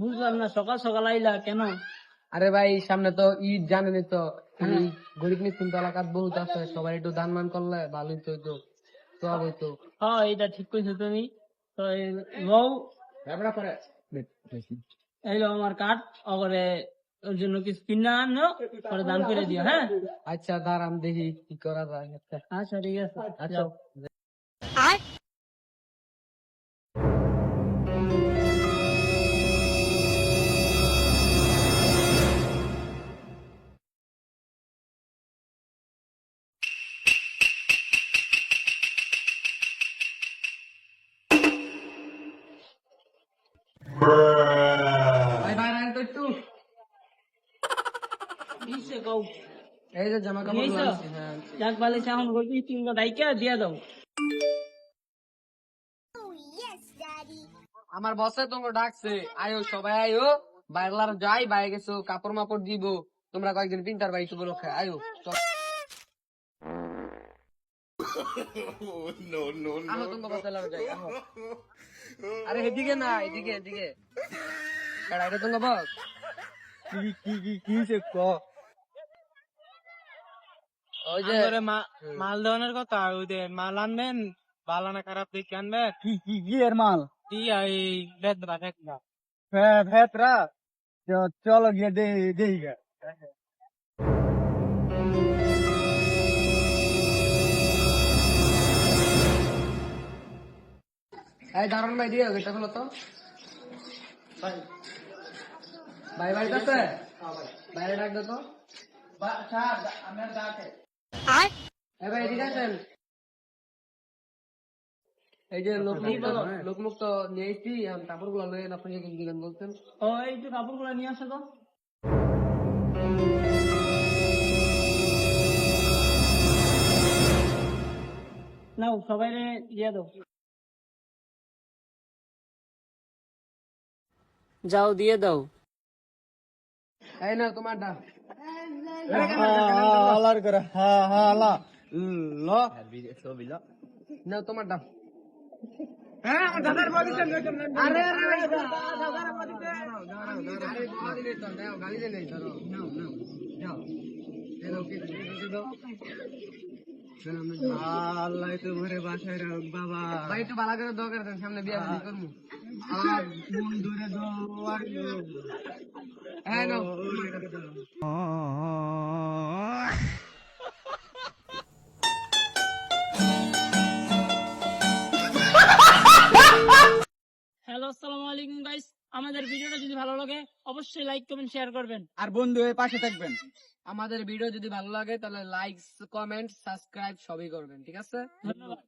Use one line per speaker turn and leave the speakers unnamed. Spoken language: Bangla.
বুঝলাম না, সকাল সকাল আইলা কেন?
আরে ভাই সামনে তো ঈদ, জানেনই তো।
হ্যাঁ।
এই গরিব মিসকিন তো এলাকাত বহুত আছে, সবাই একটু দান মান করলে ভালোই তো হইতো, সব হইতো।
হ্যাঁ, এটা ঠিক কইছো তুমি। তো লও, এই লো আমার কার্ড, ওরে ওর জন্য কিছু কিনা আনো, পরে দান করে দিও। হ্যাঁ,
আচ্ছা দাঁড়ান দেখি কি করা যায়। আচ্ছা
আচ্ছা ঠিক আছে,
আচ্ছা
যাও।
ভাই ভাই রাখেন তো একটু।
কিসে কও?
এই যে জামা কাপড়
নিয়েছো?
আনছি, হ্যাঁ আনছি।
যাক বালে এখন বলবি তিনটা দাইকা দিয়া দাও।
আমার বসে তোমাকে ডাকছে, আয়ো সবাই আয়ো, বাইরলার যাই বাইরে গেছো, কাপড় মাপড় দিব, তোমরা কয়েকদিন প্রিন্টার বাড়ি উপলক্ষে আয়ো চল। আহো তোমার বসে লার যাই, আহো। আরে এদিকে না, এদিকে এদিকে। কেডা এটা তোমার বস?
কি সে ক
ওই যে
আন্দরে মাল দেওয়ানোর কথা, ওই যে মাল আনবেন, ভালো না খারাপ দেখে আনবেন। কি এর মাল দিয়া এই বেদরা ফেকনা ফেতরা, চলো গিয়ে দেই গে।
এই দারুন ভাই দিয়ে এটা হলো তো ভাই বাড়িতে আছে, বাইরে ডাক দে তো। এই ভাই এদিকে আসেন। এই যে লোকমুখ তো নিয়েছি, কাপড় গুলো লয়ে আপনি দিলেন বলছেন।
ও, এই তো কাপড়গুলো নিয়ে আসো তো। নাও, সবাই দিয়ে দাও। যাও দিয়ে দাও।
এই না তোমার ডাক
আলার করে হালা ল
না, তোমার ডাক।
আমার দাদার বডি
আরে গালি তো নাও, গালি দে নেই ধরো, নাও নাও যাও।
আল্লাহ তো ঘরে বাসায় রাখ বাবা।
ভাই একটু ভালো করে দোয়া করে দেন, সামনে বিয়া শাদী করবো।
আর মন ধরে দোয়ার
হ্যাঁ নাও।
হ্যালো, আসসালামু আলাইকুম গাইস। আমাদের ভিডিওটা যদি ভালো লাগে অবশ্যই লাইক কমেন্ট শেয়ার করবেন।
আর বন্ধু হয়ে পাশে থাকবেন।
আমাদের ভিডিও যদি ভালো লাগে তাহলে লাইক, কমেন্ট, সাবস্ক্রাইব সবই করবেন, ঠিক আছে?
ধন্যবাদ।